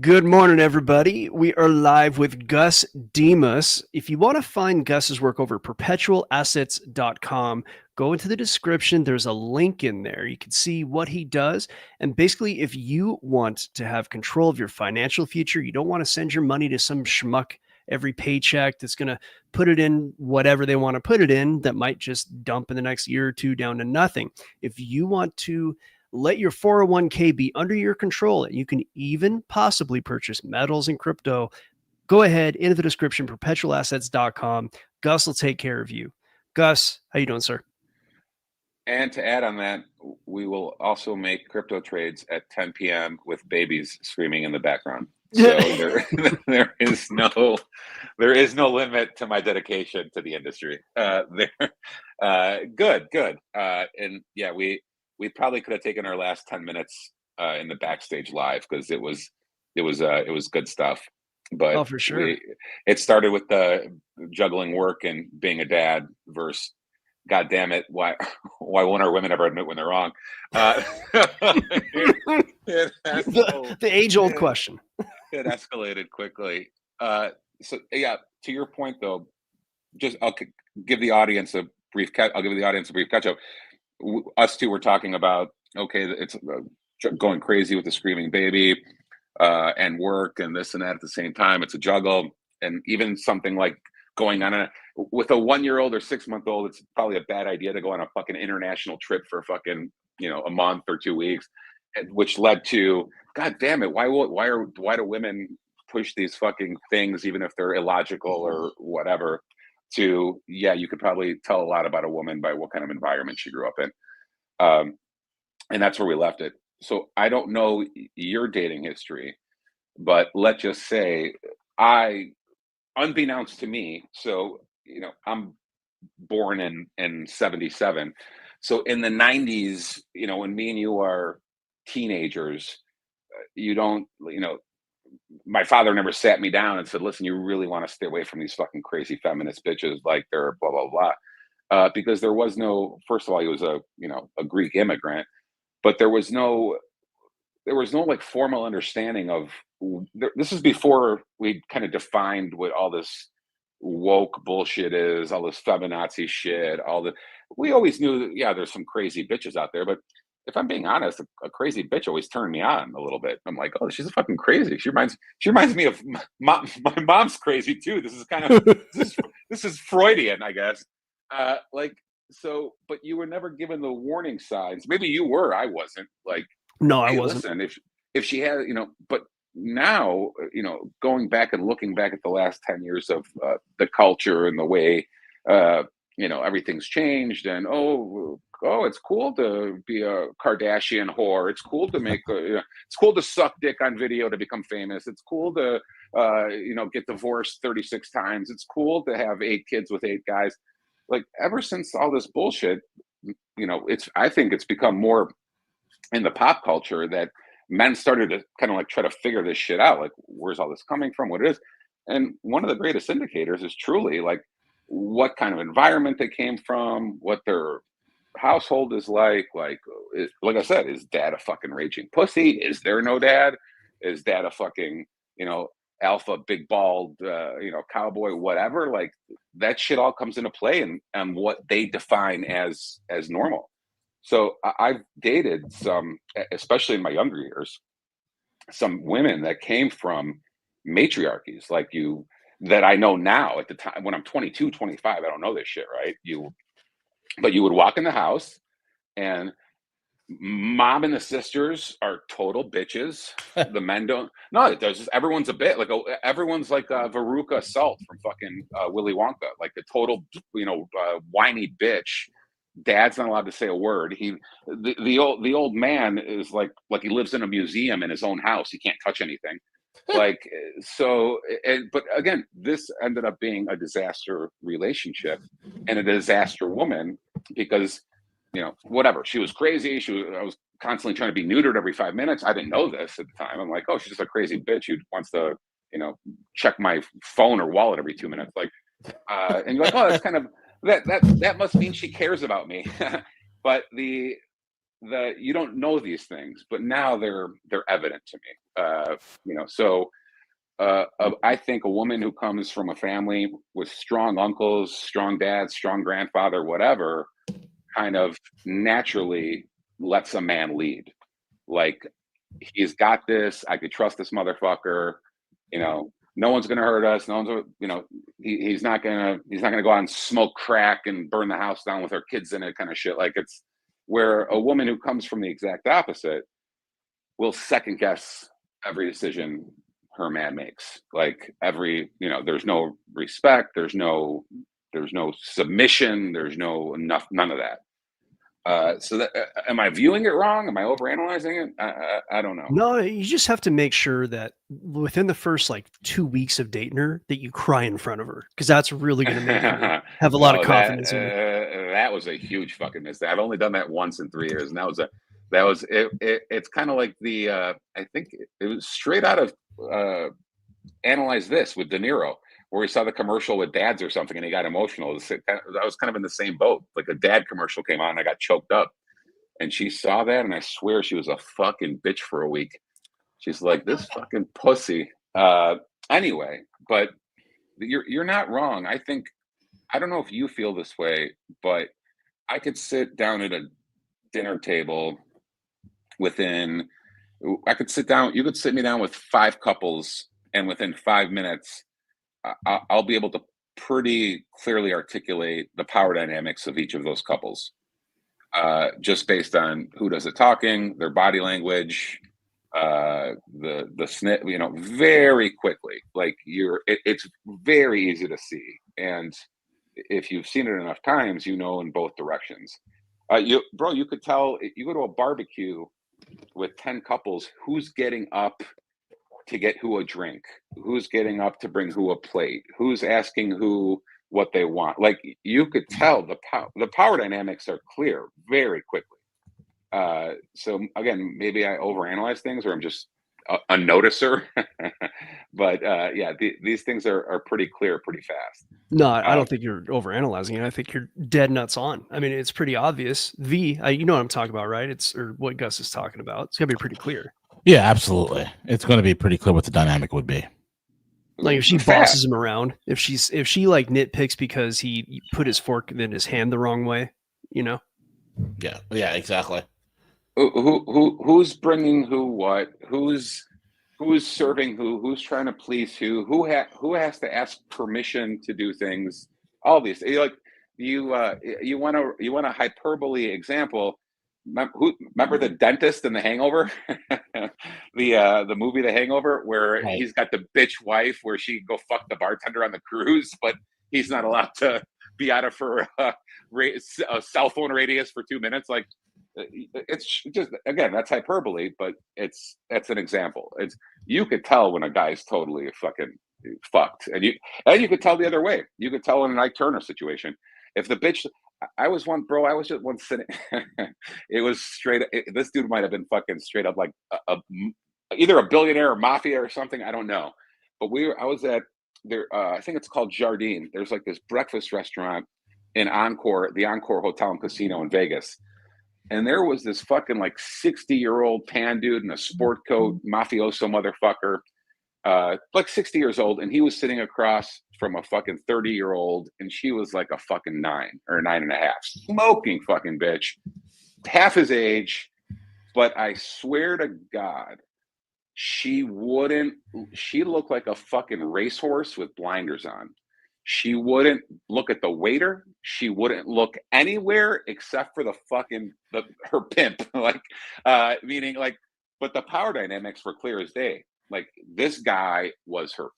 Good morning, everybody. We are live with Gus Demos. If you want to find Gus's work over at perpetualassets.com, go into the description. There's a link in there. You can see what he does. And basically, if you want to have control of your financial future, you don't want to send your money to some schmuck every paycheck that's going to put it in whatever they want to put it in that might just dump in the next year or two down to nothing. If you want to let your 401k be under your control, and you can even possibly purchase metals and crypto, go ahead into the description, perpetualassets.com. Gus will take care of you. Gus, how you doing, sir? And to add on that, we will also make crypto trades at 10 p.m. with babies screaming in the background. So there is no limit to my dedication to the industry. Good. And yeah, we probably could have taken our last 10 minutes in the backstage live because it was good stuff. But oh, for sure. It started with the juggling work and being a dad versus, God damn it, why won't our women ever admit when they're wrong? The age-old question. It escalated quickly. So yeah, to your point though, I'll give the audience a brief catch up. Us two were talking about, okay, it's going crazy with the screaming baby and work and this and that at the same time. It's a juggle, and even something like going on with a 1-year-old or 6-month-old, it's probably a bad idea to go on a fucking international trip for fucking a month or 2 weeks, which led to, God damn it, why do women push these fucking things even if they're illogical or whatever? You could probably tell a lot about a woman by what kind of environment she grew up in, and that's where we left it. So I don't know your dating history, but let's just say unbeknownst to me, so I'm born in 77. So in the 90s, when me and you are teenagers, you don't, my father never sat me down and said, listen, you really want to stay away from these fucking crazy feminist bitches, like they're blah, blah, blah. Because there was no, first of all, he was a Greek immigrant, but there was no like formal understanding of, this is before we kind of defined what all this woke bullshit is, all this feminazi shit, we always knew that, yeah, there's some crazy bitches out there, but if I'm being honest, a crazy bitch always turned me on a little bit. I'm like, oh, she's a fucking crazy. She reminds me of my mom's crazy too. This is kind of this is Freudian, I guess. So, but you were never given the warning signs. Maybe you were, I wasn't. Like, no, I hey, wasn't. listen, if she had, but now, going back and looking back at the last 10 years of the culture and the way, everything's changed, and it's cool to be a Kardashian whore. It's cool to it's cool to suck dick on video to become famous. It's cool to, get divorced 36 times. It's cool to have 8 kids with 8 guys. Like, ever since all this bullshit, I think it's become more in the pop culture that men started to kind of like try to figure this shit out. Like, where's all this coming from? What it is? And one of the greatest indicators is truly like what kind of environment they came from, what their household is like. Like I said, is dad a fucking raging pussy? Is there no dad? Is dad a fucking, alpha, big bald, cowboy, whatever? Like, that shit all comes into play and what they define as normal. So I've dated some, especially in my younger years, some women that came from matriarchies like you, that I know now. At the time when I'm 22, 25, I don't know this shit, right? But you would walk in the house and mom and the sisters are total bitches. The men don't. No, there's just, everyone's a bit like everyone's like Veruca Salt from fucking Willy Wonka, like the total whiny bitch. Dad's not allowed to say a word. The old man is like he lives in a museum in his own house. He can't touch anything. Like, so, but again, this ended up being a disaster relationship and a disaster woman because, whatever. She was crazy. I was constantly trying to be neutered every 5 minutes. I didn't know this at the time. I'm like, oh, she's just a crazy bitch who wants to, check my phone or wallet every 2 minutes. Like, and you're like, oh, that's kind of, that must mean she cares about me. But you don't know these things, but now they're evident to me. So I think a woman who comes from a family with strong uncles, strong dads, strong grandfather, whatever, kind of naturally lets a man lead. Like, he's got this. I could trust this motherfucker. No one's gonna hurt us. No one's, he's not gonna go out and smoke crack and burn the house down with her kids in it, kind of shit. Like, it's where a woman who comes from the exact opposite will second guess every decision her man makes. Like, there's no respect, there's no submission, there's none of that. So that, am I viewing it wrong? Am I overanalyzing it? I don't know. No, you just have to make sure that within the first 2 weeks of dating her, that you cry in front of her, because that's really going to make her have a lot of confidence in you. That was a huge fucking mistake. I've only done that once in 3 years, and it's kind of like I think it was straight out of Analyze This with De Niro, where he saw the commercial with dads or something and he got emotional. I was kind of in the same boat. Like, a dad commercial came on and I got choked up. And she saw that, and I swear she was a fucking bitch for a week. She's like, this fucking pussy. Anyway, but you're not wrong. I don't know if you feel this way, but I could sit down at a dinner table you could sit me down with 5 couples, and within 5 minutes, I'll be able to pretty clearly articulate the power dynamics of each of those couples, just based on who does the talking, their body language, the snip, very quickly. Like, it's very easy to see, and if you've seen it enough times, in both directions. You could tell. You go to a barbecue with 10 couples, who's getting up to get who a drink, who's getting up to bring who a plate, who's asking who what they want. Like, you could tell the power dynamics are clear very quickly. So again, maybe I overanalyze things, or I'm just a noticer. But these things are pretty clear pretty fast. No, I don't think you're overanalyzing it. I think you're dead nuts on. I mean, it's pretty obvious. You know what I'm talking about, right? Or what Gus is talking about. It's gonna be pretty clear. Yeah, absolutely. It's going to be pretty clear what the dynamic would be. Like, if she bosses him around, if she nitpicks because he put his fork in his hand the wrong way, Yeah, exactly. Who's bringing who what? Who's serving who's trying to please who has to ask permission to do things? All these, like, you want a hyperbole example. Remember the dentist in The Hangover? the movie The Hangover, where Right. He's got the bitch wife where she go fuck the bartender on the cruise, but he's not allowed to be out of her a cell phone radius for 2 minutes. Like, it's just, again, that's hyperbole, but that's an example. You could tell when a guy's totally fucking fucked, and you could tell the other way. You could tell in an Ike Turner situation. If the bitch, I was just once sitting. It was straight. This dude might have been fucking straight up like either a billionaire or mafia or something. I don't know. But I was at there. I think it's called Jardine. There's like this breakfast restaurant in the Encore Hotel and Casino in Vegas. And there was this fucking like 60-year-old tan dude in a sport coat, mafioso motherfucker, like 60 years old, and he was sitting across from a fucking 30-year-old, and she was like a fucking 9 or 9.5, smoking fucking bitch, half his age. But I swear to God, she looked like a fucking racehorse with blinders on. She wouldn't look at the waiter. She wouldn't look anywhere except for her pimp. Meaning, like, but the power dynamics were clear as day. Like, this guy was her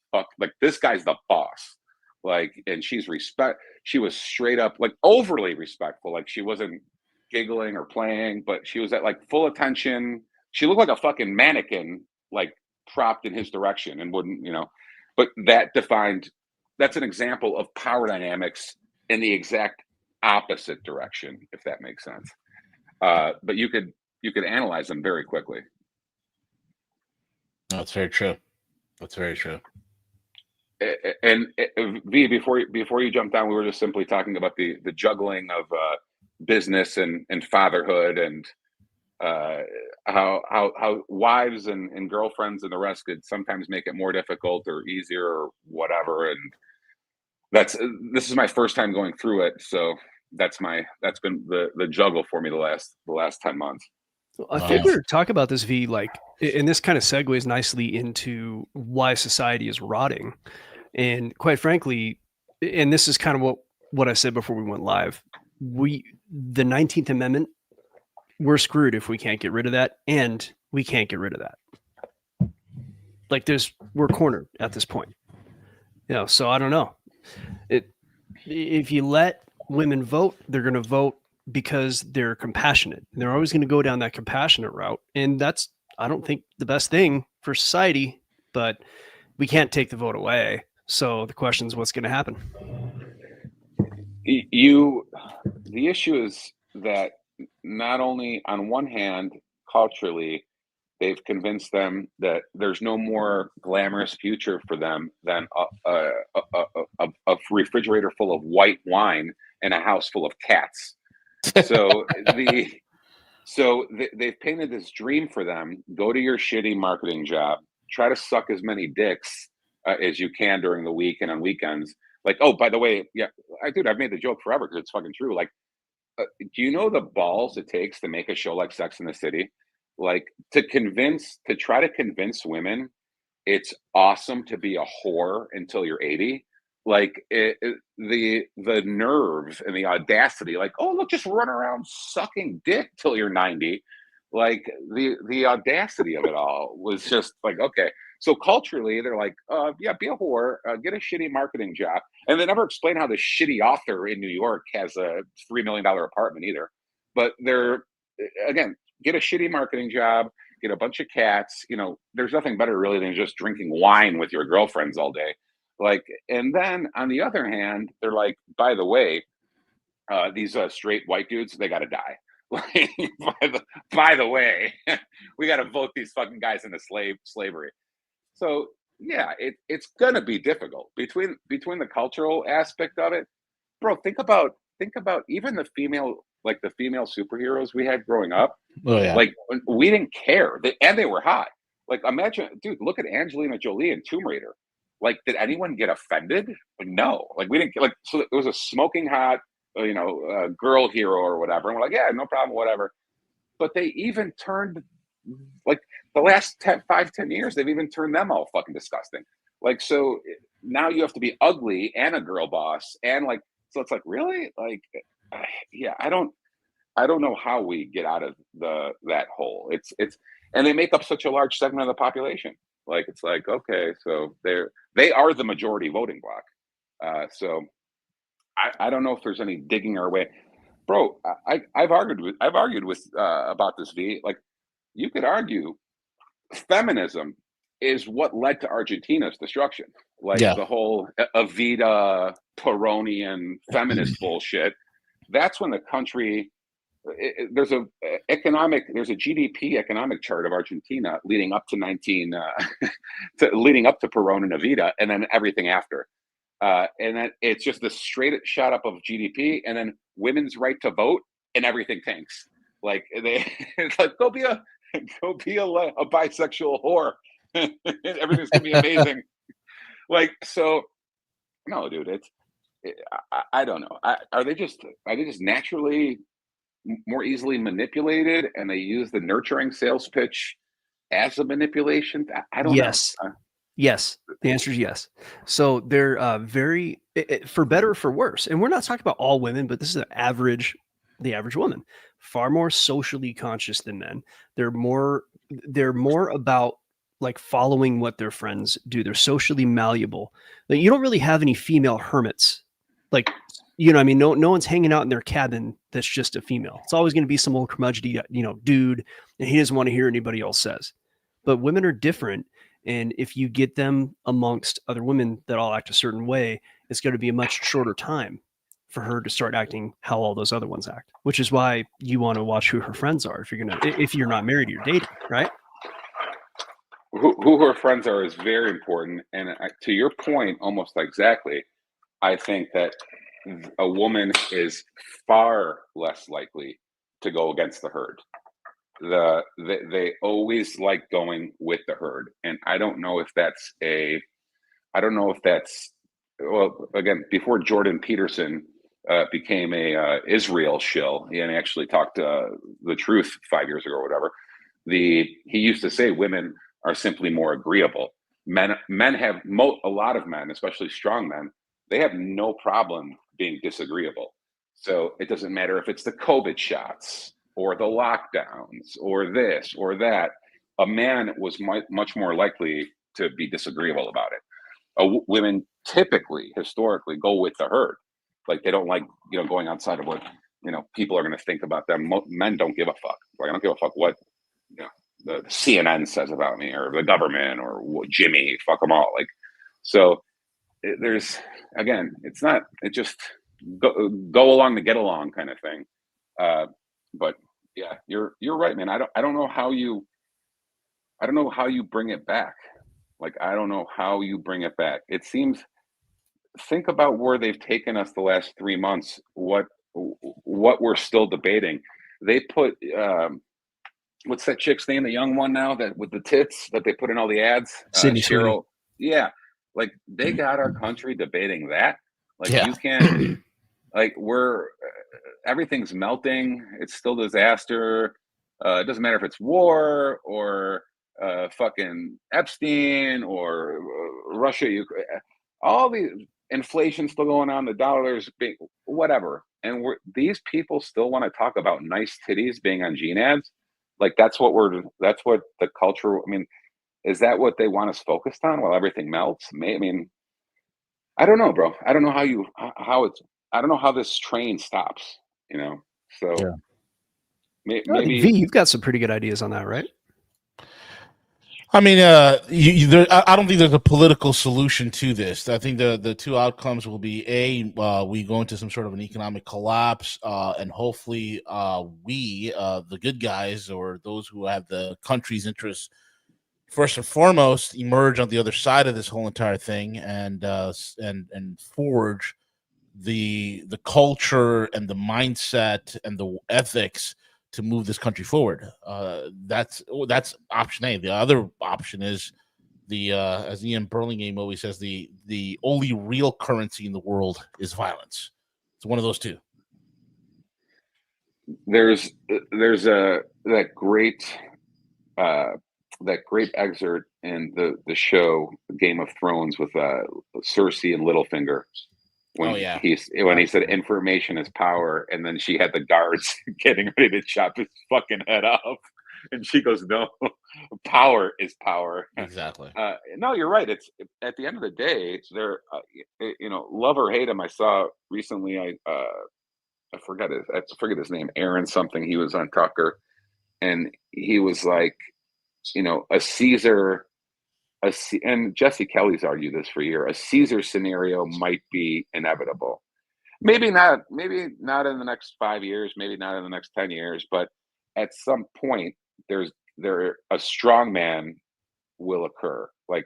this guy's the boss. Like, and she was straight up, like, overly respectful. Like, she wasn't giggling or playing, but she was at like full attention. She looked like a fucking mannequin, like, propped in his direction, and wouldn't, but that's an example of power dynamics in the exact opposite direction, if that makes sense. But you could analyze them very quickly. That's very true. That's very true. And V, before you jump down, we were just simply talking about the juggling of business and fatherhood, and how wives and girlfriends and the rest could sometimes make it more difficult or easier or whatever. And this is my first time going through it, so that's been the juggle for me the last 10 months. I think we were talking about this, V, like, and this kind of segues nicely into why society is rotting. And quite frankly, and this is kind of what I said before we went live, the 19th Amendment, we're screwed if we can't get rid of that, and we can't get rid of that. Like, we're cornered at this point. So I don't know. If you let women vote, they're going to vote because they're compassionate. They're always going to go down that compassionate route. And that's, I don't think, the best thing for society, but we can't take the vote away. So the question is, what's going to happen? The issue is that not only on one hand, culturally, they've convinced them that there's no more glamorous future for them than a refrigerator full of white wine and a house full of cats. So they've painted this dream for them. Go to your shitty marketing job, try to suck as many dicks as you can during the week and on weekends. Like, oh, by the way, yeah, I've made the joke forever because it's fucking true. Like, do you know the balls it takes to make a show like Sex and the City? Like, to try to convince women it's awesome to be a whore until you're 80. Like, the nerve and the audacity, like, oh, look, just run around sucking dick till you're 90. Like, the audacity of it all was just like, okay. So culturally, they're like, yeah, be a whore, get a shitty marketing job. And they never explain how the shitty author in New York has a $3 million apartment either. But again, get a shitty marketing job, get a bunch of cats. There's nothing better really than just drinking wine with your girlfriends all day. Like, and then on the other hand, they're like, by the way, these straight white dudes, they got to die. Like, by the way, we got to vote these fucking guys into slavery. So yeah, it's gonna be difficult between the cultural aspect of it, bro. Think about even the female superheroes we had growing up. Oh yeah, like we didn't care, and they were hot. Like, imagine, dude, look at Angelina Jolie in Tomb Raider. Like, did anyone get offended? No, like we didn't. Like, so it was a smoking hot, girl hero or whatever, and we're like, yeah, no problem, whatever. But they even turned, like, the last 10 years, they've even turned them all fucking disgusting. Like, so now you have to be ugly and a girl boss, and like, so it's like, really, like, yeah, I don't know how we get out of that hole. It's and they make up such a large segment of the population. Like, it's like, okay, so they are the majority voting bloc. So I don't know if there's any digging our way, bro. I've argued with about this, V. Like, you could argue feminism is what led to Argentina's destruction. Like, the whole Evita Peronian feminist bullshit. That's when the country, there's a GDP economic chart of Argentina leading up to leading up to Perón and Evita, and then everything after. And then it's just the straight shot up of GDP, and then women's right to vote, and everything tanks. Like, it's like, go be a bisexual whore. Everything's gonna be amazing. Like, so no, dude, I don't know. Are they just naturally more easily manipulated, and they use the nurturing sales pitch as a manipulation? I don't know. Yes. The answer is yes. So they're very, for better or for worse. And we're not talking about all women, but this is the average woman, far more socially conscious than men. They're more about, like, following what their friends do. They're socially malleable. Like, you don't really have any female hermits. Like, I mean, no one's hanging out in their cabin that's just a female. It's always going to be some old curmudgeon, dude, and he doesn't want to hear anybody else says. But women are different, and if you get them amongst other women that all act a certain way, it's going to be a much shorter time for her to start acting how all those other ones act. Which is why you want to watch who her friends are if you're not married or you're dating, right? Who her friends are is very important, and to your point, almost exactly. I think that a woman is far less likely to go against the herd. they always like going with the herd, and I don't know if that's well, again, before Jordan Peterson became a Israel shill, and he actually talked the truth 5 years ago or whatever. He used to say women are simply more agreeable. Men have a lot of men, especially strong men, they have no problem being disagreeable. So it doesn't matter if it's the COVID shots or the lockdowns or this or that. A man was much more likely to be disagreeable about it. Women typically, historically, go with the herd. Like they don't like, going outside of what, people are going to think about them. Men don't give a fuck. Like I don't give a fuck what, the CNN says about me or the government or Jimmy, fuck them all. Like, so there's, again, it's just go along to get along kind of thing. But yeah, you're right, man. I don't know how you bring it back. Like, I don't know how you bring it back. It seems, think about where they've taken us the last 3 months, what we're still debating. They put, what's that chick's name, the young one now that with the tits that they put in all the ads? Sydney Cheryl. Yeah. Like they got our country debating that. Like Yeah. you can't, like everything's melting. It's still disaster. It doesn't matter if it's war or fucking Epstein or Russia, Ukraine, all the inflation still going on, the dollar's big, whatever. And these people still want to talk about nice titties being on gene ads. Like that's what the culture, I mean, is that what they want us focused on while everything melts? I mean, I don't know, bro. I don't know I don't know how this train stops, So Yeah. maybe V, you've got some pretty good ideas on that, right? I mean, I don't think there's a political solution to this. I think the two outcomes will be we go into some sort of an economic collapse, and hopefully, we, the good guys or those who have the country's interests first and foremost, emerge on the other side of this whole entire thing and forge the culture and the mindset and the ethics to move this country forward. That's option A. The other option is as Ian Burlingame always says, the only real currency in the world is violence. It's one of those two. There's that great excerpt in the show Game of Thrones with Cersei and Littlefinger. When he said information is power, and then she had the guards getting ready to chop his fucking head off, and she goes, "No, power is power." Exactly. No, you're right. It's at the end of the day, they're love or hate him. I saw recently. I forget his name. Aaron something. He was on Tucker, and he was like, a Caesar. And Jesse Kelly's argued this for a year. A Caesar scenario might be inevitable. Maybe not in the next 5 years, maybe not in the next 10 years, but at some point a strong man will occur. Like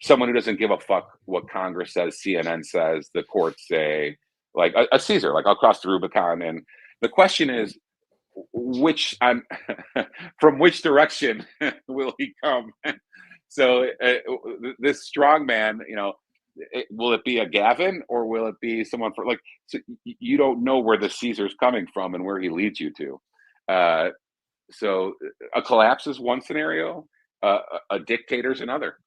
someone who doesn't give a fuck what Congress says, CNN says, the courts say, like a Caesar, like I'll cross the Rubicon. And the question is, from which direction will he come? So this strong man, will it be a Gavin or will it be someone so you don't know where the Caesar's coming from and where he leads you to. So a collapse is one scenario. A dictator's another,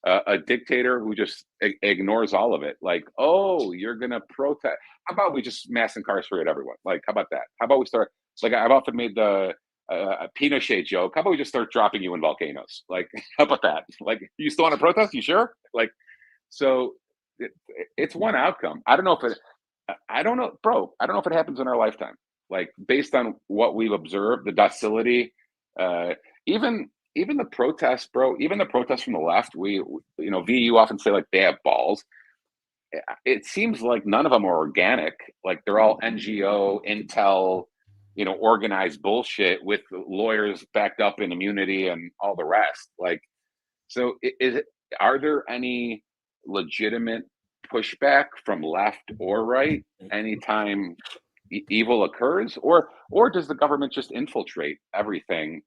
a dictator who just ignores all of it. Like, oh, you're going to protest. How about we just mass incarcerate everyone? Like, how about that? How about we start, like I've often made the Pinochet joke. How about we just start dropping you in volcanoes? Like, how about that? Like, you still want to protest? You sure? Like, so it's one outcome. I don't know, bro. I don't know if it happens in our lifetime. Like, based on what we've observed, the docility, even the protests, bro. Even the protests from the left. V, you often say like they have balls. It seems like none of them are organic. Like they're all NGO, Intel, organized bullshit with lawyers backed up in immunity and all the rest. Like, so are there any legitimate pushback from left or right anytime evil occurs, or does the government just infiltrate everything?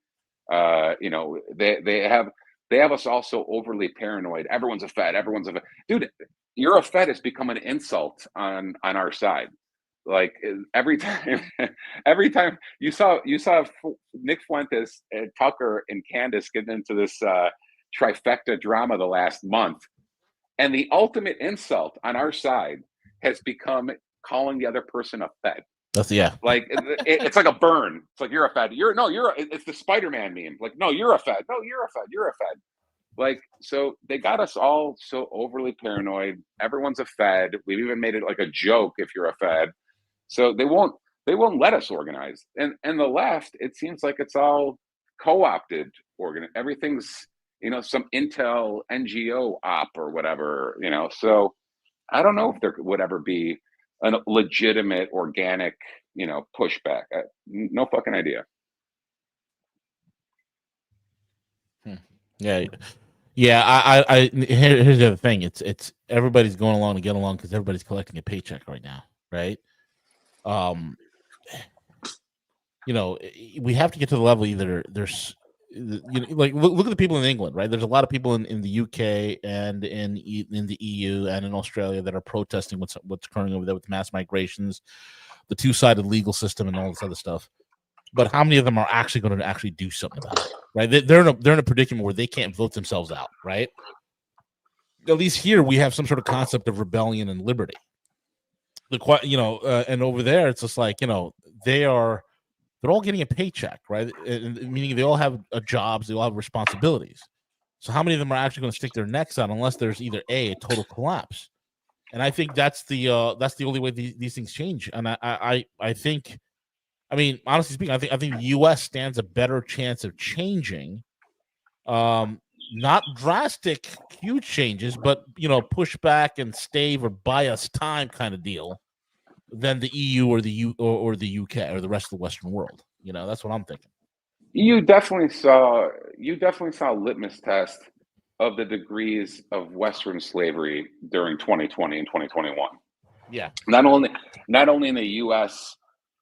You know, they have us all so overly paranoid. Everyone's a Fed. Everyone's a Fed. Dude. You're a Fed has become an insult on our side. Like every time, every time you saw Nick Fuentes and Tucker and Candace get into this trifecta drama the last month, and the ultimate insult on our side has become calling the other person a Fed. That's Like it's like a burn. It's like you're a Fed. It's the Spider-Man meme. Like no, you're a Fed. No, you're a Fed. You're a Fed. Like, so they got us all so overly paranoid. Everyone's a Fed. We've even made it like a joke if you're a Fed. So they won't let us organize. And the left, it seems like it's all co-opted everything's, you know, some Intel NGO op or whatever, you know. So I don't know if there would ever be a legitimate organic, you know, pushback. No fucking idea. Yeah, I here's the other thing. It's everybody's going along to get along because everybody's collecting a paycheck right now, right? You know, we have to get to the level either there's, you know, like look at the people in England, right? There's a lot of people in the UK and in the EU and in Australia that are protesting what's occurring over there with mass migrations, the two-sided legal system, and all this other stuff. But how many of them are actually going to actually do something about it? Right? They're in a predicament where they can't vote themselves out. Right? At least here we have some sort of concept of rebellion and liberty. And over there it's just like, you know, they're all getting a paycheck, right? Meaning they all have jobs, they all have responsibilities. So how many of them are actually going to stick their necks out unless there's either a total collapse? And I think that's the only way these things change. And I think. I mean, honestly speaking, I think the U.S. stands a better chance of changing, not drastic, huge changes, but you know, pushback and stave or buy us time kind of deal, than the EU or the UK or the rest of the Western world. You know, that's what I'm thinking. You definitely saw a litmus test of the degrees of Western slavery during 2020 and 2021. Yeah, not only in the U.S.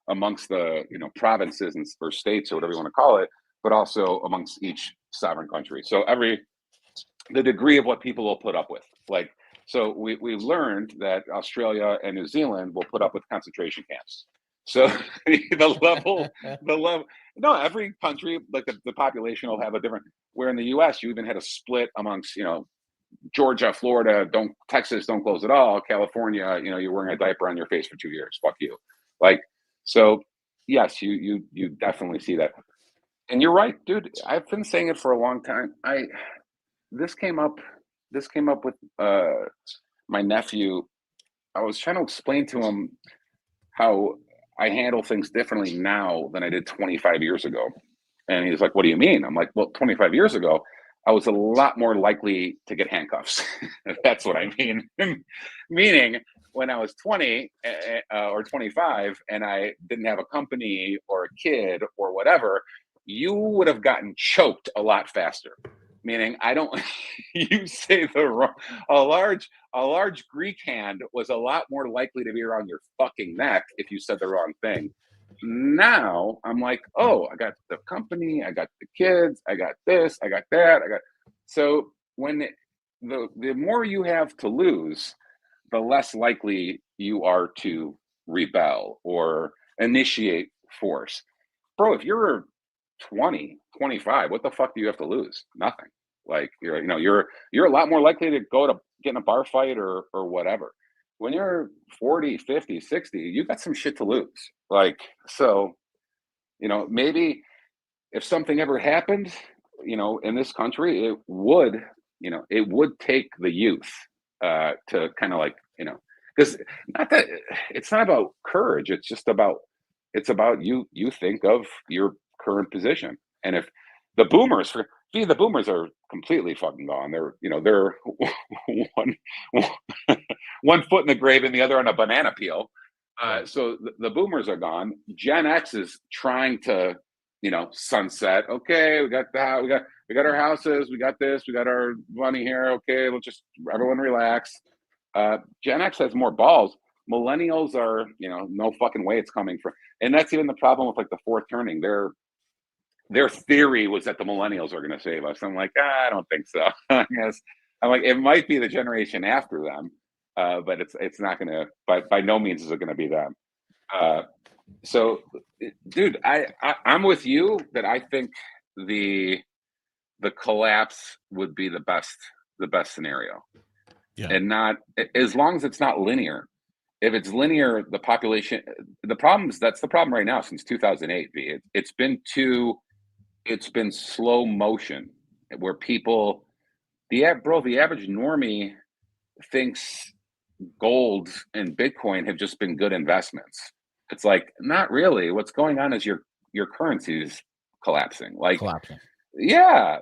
amongst the, you know, provinces or states or whatever you want to call it, but also amongst each sovereign country. So the degree of what people will put up with. Like, so we've learned that Australia and New Zealand will put up with concentration camps. So the level, no, every country, like the population will have a different, where in the US, you even had a split amongst, you know, Georgia, Florida, Texas, don't close at all. California, you know, you're wearing a diaper on your face for 2 years. Fuck you. Like, so yes, you definitely see that. And you're right, dude. I've been saying it for a long time. This came up with my nephew. I was trying to explain to him how I handle things differently now than I did 25 years ago. And he's like, "What do you mean?" I'm like, "Well, 25 years ago, I was a lot more likely to get handcuffs." That's what I mean. Meaning, when I was 20 or 25 and I didn't have a company or a kid or whatever, you would have gotten choked a lot faster. Meaning, you say the wrong, a large Greek hand was a lot more likely to be around your fucking neck if you said the wrong thing. Now I'm like, oh, I got the company, I got the kids, I got this, I got that, so when the more you have to lose, the less likely you are to rebel or initiate force. Bro, if you're 20, 25, what the fuck do you have to lose? Nothing. Like, you're a lot more likely to get in a bar fight or whatever. When you're 40, 50, 60, you got some shit to lose. Like, so, maybe if something ever happened, in this country, it would take the youth to kind of like, because it's not about courage. It's about you think of your current position. And if the boomers are completely fucking gone. They're one foot in the grave and the other on a banana peel. So the boomers are gone. Gen X is trying to, sunset. Okay, we got our houses, we got this, we got our money here. Okay, let's just everyone relax. Gen X has more balls. millennials are, no fucking way it's coming from. And that's even the problem with like the fourth turning. Their theory was that the millennials are going to save us. I'm like, I don't think so. I guess I'm like, it might be the generation after them, but it's not going to. By no means is it going to be them. So, dude, I'm with you that I think the collapse would be the best scenario, and not as long as it's not linear. If it's linear, the population, that's the problem right now since 2008. It's been slow motion where people, the average normie thinks gold and Bitcoin have just been good investments. It's like, not really. What's going on is your currency's collapsing. Yeah,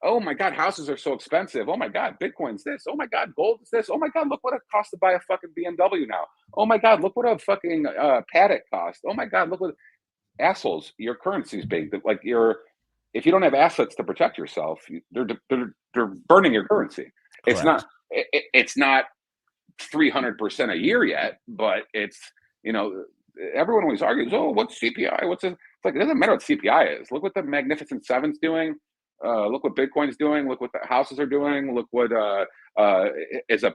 oh my God, houses are so expensive. Oh my God, Bitcoin's this. Oh my God, gold is this. Oh my God, look what it costs to buy a fucking BMW now. Oh my God, look what a fucking paddock cost. Oh my God, look what assholes. Your currency's big. Like if you don't have assets to protect yourself, they're burning your currency. Correct. It's not 300% a year yet, but it's everyone always argues, oh, what's CPI? What's this? It's like, it doesn't matter what CPI is. Look what the Magnificent Seven's doing. Look what Bitcoin's doing. Look what the houses are doing. Look what has a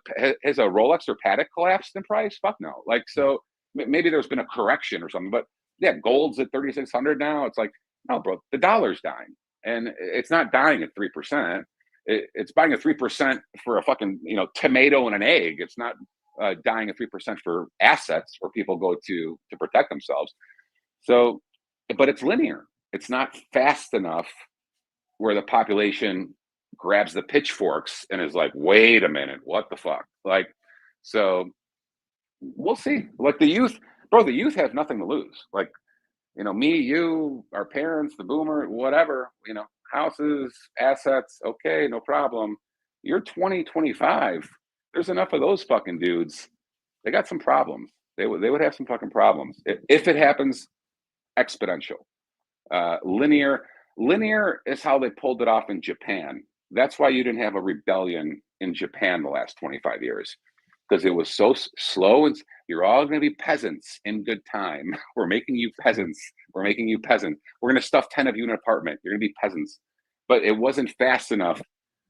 Rolex or Patek collapsed in price? Fuck no. Like, so maybe there's been a correction or something, but yeah, gold's at 3,600 now. It's like, no, bro, the dollar's dying, and it's not dying at 3%. It's buying at 3% for a fucking tomato and an egg. It's not dying at 3% for assets where people go to protect themselves. So, but it's linear. It's not fast enough where the population grabs the pitchforks and is like, wait a minute, what the fuck? Like, so we'll see. Like the youth have nothing to lose. Like, me, you, our parents, the boomer, whatever, houses, assets, okay, no problem. You're 20, 25. There's enough of those fucking dudes. They got some problems. They would have some fucking problems. If it happens exponential. Linear is how they pulled it off in Japan. That's why you didn't have a rebellion in Japan the last 25 years. Because it was so slow, and you're all going to be peasants in good time. We're making you peasants. We're making you peasant. We're going to stuff 10 of you in an apartment. You're going to be peasants. But it wasn't fast enough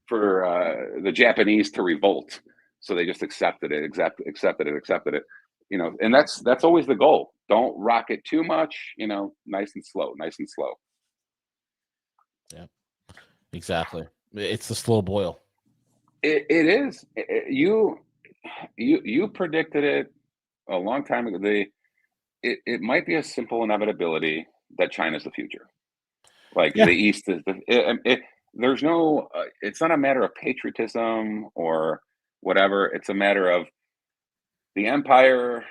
for the Japanese to revolt. So they just accepted it. And that's always the goal. Don't rock it too much. Nice and slow. Yeah, exactly. It's the slow boil. It is. You predicted it a long time ago. It might be a simple inevitability that China's the future. Like the East is there's no. It's not a matter of patriotism or whatever. It's a matter of the empire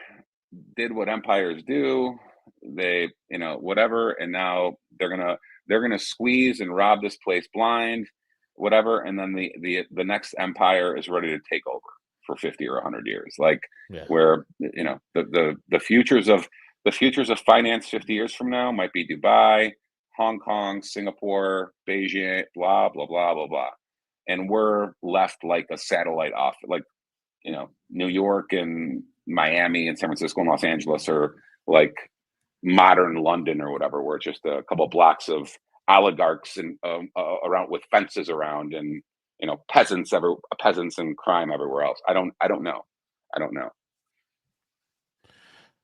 did what empires do. They whatever, and now they're gonna squeeze and rob this place blind, whatever, and then the next empire is ready to take over for 50 or 100 years, where the futures of finance 50 years from now might be Dubai, Hong Kong, Singapore, Beijing, blah blah blah blah blah, and we're left like a satellite off, like New York and Miami and San Francisco and Los Angeles are like modern London or whatever, where it's just a couple of blocks of oligarchs and around with fences around, and peasants and crime everywhere else. I don't know.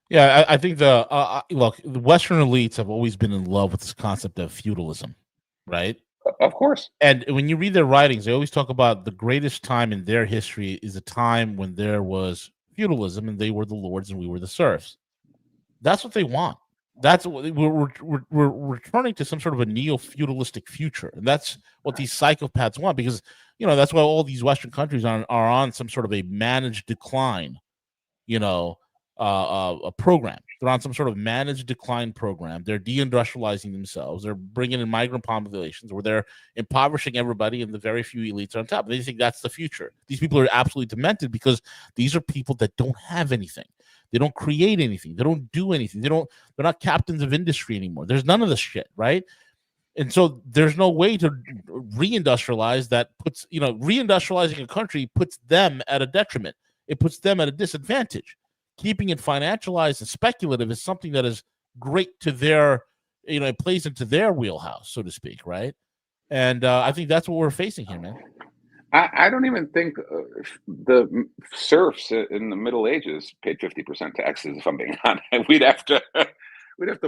Yeah, I think look, the Western elites have always been in love with this concept of feudalism, right? Of course. And when you read their writings, they always talk about the greatest time in their history is a time when there was feudalism and they were the lords and we were the serfs. That's what they want. That's what we're returning to, some sort of a neo-feudalistic future, and that's what these psychopaths want, because that's why all these Western countries are on some sort of a managed decline, a program. They're on some sort of managed decline program. They're deindustrializing themselves. They're bringing in migrant populations where they're impoverishing everybody, and the very few elites are on top. They think that's the future. These people are absolutely demented because these are people that don't have anything. They don't create anything. They don't do anything. They're not captains of industry anymore. There's none of this shit, right? And so there's no way to reindustrialize that puts, reindustrializing a country puts them at a detriment. It puts them at a disadvantage. keeping it financialized and speculative is something that is great to their, it plays into their wheelhouse, so to speak, right? And I think that's what we're facing here, man. I don't even think the serfs in the Middle Ages paid 50% taxes. If I'm being honest, we'd have to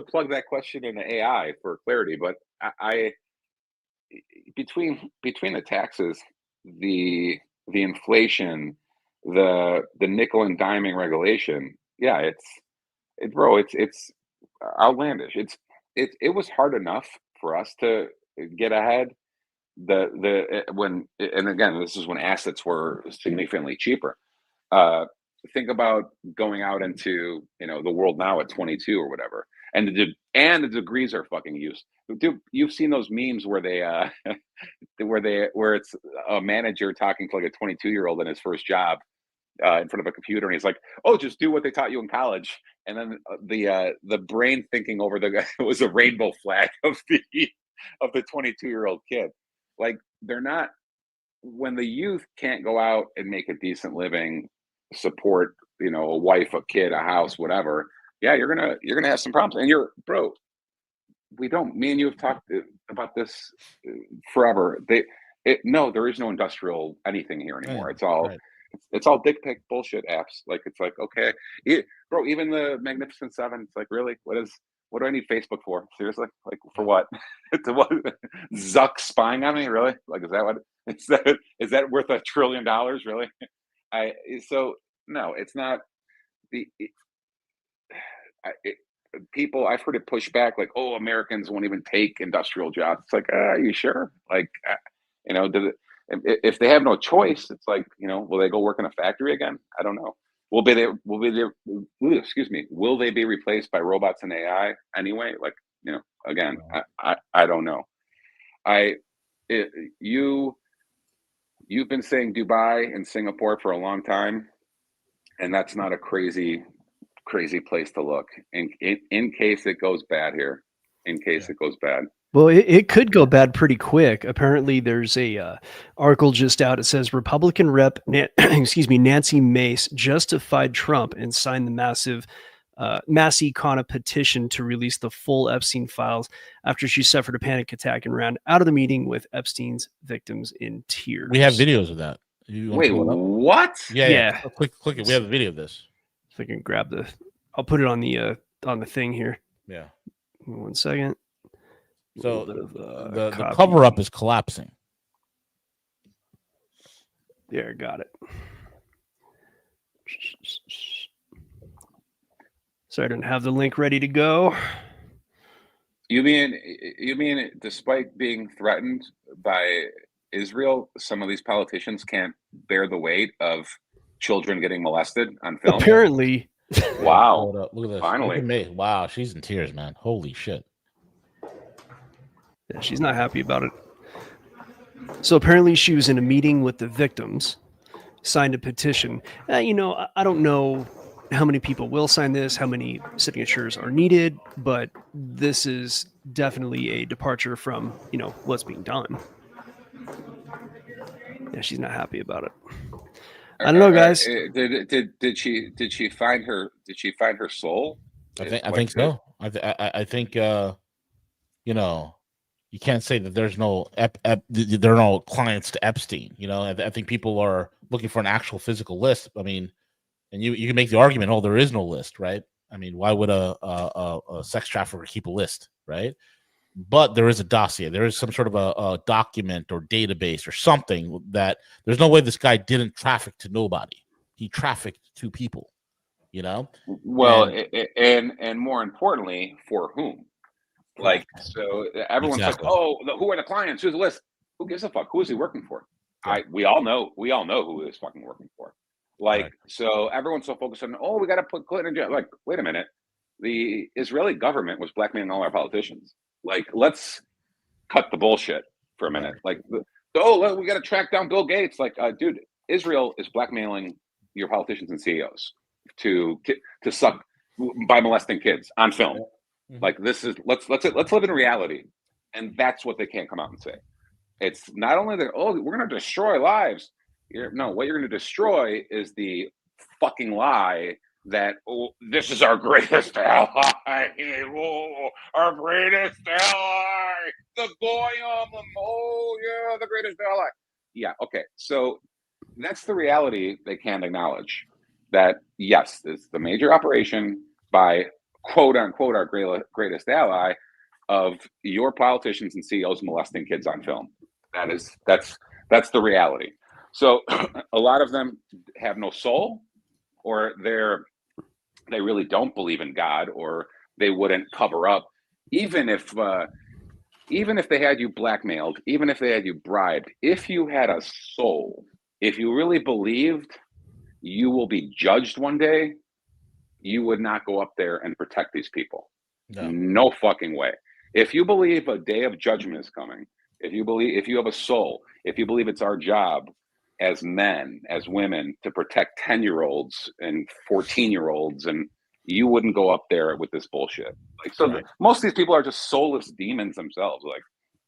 plug that question into AI for clarity. But I between the taxes, the inflation, the nickel and diming regulation, yeah, it's outlandish. It was hard enough for us to get ahead. When, and again, this is when assets were significantly cheaper. Think about going out into the world now at 22 or whatever, and the degrees are fucking used. Dude, you've seen those memes where they where it's a manager talking to like a 22-year-old in his first job in front of a computer, and he's like, "Oh, just do what they taught you in college." And then the brain thinking over it was a rainbow flag of the 22-year-old kid. Like, they're not, when the youth can't go out and make a decent living, support, a wife, a kid, a house, whatever. Yeah, you're gonna have some problems. And me and you have talked about this forever. No, there is no industrial anything here anymore. It's all right. It's all dick pic bullshit apps. Like, it's like, okay, bro, even the Magnificent Seven. It's like, really, what do I need Facebook for? Seriously? Like, for what? To what? Zuck spying on me? Really? Like, is that worth $1 trillion? Really? So no, it's not. People, I've heard it pushed back, like, oh, Americans won't even take industrial jobs. It's like, are you sure? Like, if they have no choice, it's like, will they go work in a factory again? I don't know. Will they be replaced by robots and AI anyway? Like, again, I don't know. You've been saying Dubai and Singapore for a long time, and that's not a crazy place to look in case it goes bad here. In case it goes bad. Well, it could go bad pretty quick. Apparently, there's a article just out. It says Republican Rep Nancy Mace justified Trump and signed the massive mass econ petition to release the full Epstein files after she suffered a panic attack and ran out of the meeting with Epstein's victims in tears. We have videos of that. Wait, what? Yeah. Click it. We have a video of this. If I can grab I'll put it on the thing here. Yeah. 1 second. So the cover up is collapsing. There, got it. So I didn't have the link ready to go. You mean despite being threatened by Israel, some of these politicians can't bear the weight of children getting molested on film? Apparently. Wow. Look at this. Finally. Wow, she's in tears, man. Holy shit. Yeah, she's not happy about it. So apparently she was in a meeting with the victims, signed a petition. I don't know how many people will sign this, how many signatures are needed, but this is definitely a departure from, what's being done. Yeah, she's not happy about it. I don't know, guys. Did she find her soul? I think so. I think you can't say that there's no there are no clients to Epstein. I think people are looking for an actual physical list. I mean, and you can make the argument, oh, there is no list, right? I mean, why would a sex trafficker keep a list, right? But there is a dossier. There is some sort of a document or database or something that there's no way this guy didn't traffic to nobody. He trafficked to people, Well, and more importantly, for whom? Like, so everyone's like, oh, who are the clients? Who's the list? Who gives a fuck? Who is he working for? We all know who he's fucking working for. Like, right. So everyone's so focused on, oh, we got to put Clinton in jail. Like, wait a minute. The Israeli government was blackmailing all our politicians. Like, let's cut the bullshit for a minute. Like, we got to track down Bill Gates. Like, dude, Israel is blackmailing your politicians and CEOs to suck by molesting kids on film. Mm-hmm. Like, this is let's live in reality, and that's what they can't come out and say. It's not only that, oh, we're going to destroy lives. No, what you're going to destroy is the fucking lie that this is our greatest ally. Oh, our greatest ally, the Goyim. Oh yeah, the greatest ally. Yeah, okay. So that's the reality they can't acknowledge. That yes, it's the major operation by quote unquote our greatest ally of your politicians and CEOs molesting kids on film. That's the reality. So a lot of them have no soul, or they really don't believe in God, or they wouldn't cover up, even if they had you blackmailed, even if they had you bribed. If you had a soul, if you really believed you will be judged one day, you would not go up there and protect these people. No fucking way. If you believe a day of judgment is coming, if you have a soul, if you believe it's our job as men, as women, to protect 10-year-olds and 14-year-olds, and you wouldn't go up there with this bullshit. Like, so Right. most of these people are just soulless demons themselves. Like,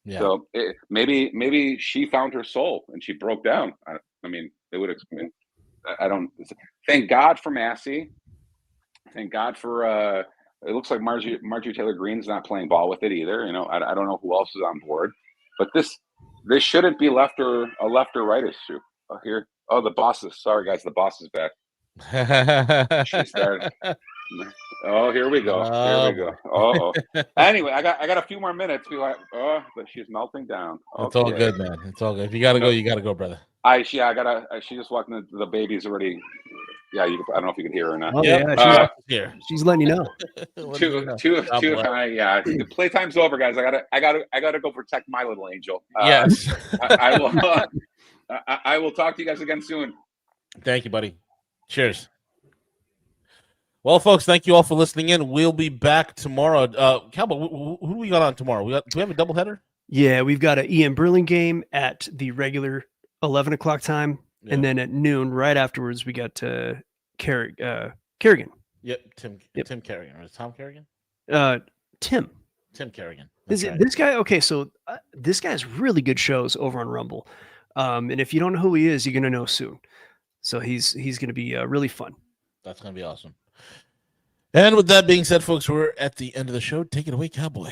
Yeah. so maybe she found her soul and she broke down. I mean, they would explain. I don't. Thank God for Massey. Thank God for. It looks like Marjorie Taylor Greene's not playing ball with it either. You know, I don't know who else is on board, but this shouldn't be a left or right issue. Oh, here. Oh, the boss is. Sorry, guys. The boss is back. She started. Oh, here we go. Here we go. Oh. Anyway, I got a few more minutes. But she's melting down. It's all good, man. It's all good. If you gotta go, you gotta go, brother. She just walked in. The baby's already. Yeah, I don't know if you can hear her or not. Oh, yeah, she's letting you know. Yeah, the playtime's over, guys. I gotta go protect my little angel. Yes. I will. I will talk to you guys again soon. Thank you, buddy. Cheers. Well, folks, thank you all for listening in. We'll be back tomorrow. Cowboy, who do we got on tomorrow? Do we have a doubleheader? Yeah, we've got an Ian Berlin game at the regular 11 o'clock time. Yeah. And then at noon, right afterwards, we got Kerrigan. Yep, Tim Kerrigan. Or is it Tom Kerrigan? Tim Kerrigan. This guy? Okay, so this guy has really good shows over on Rumble. And if you don't know who he is, you're gonna know soon. So he's gonna be really fun. That's gonna be awesome. And with that being said, folks, we're at the end of the show. Take it away, Cowboy.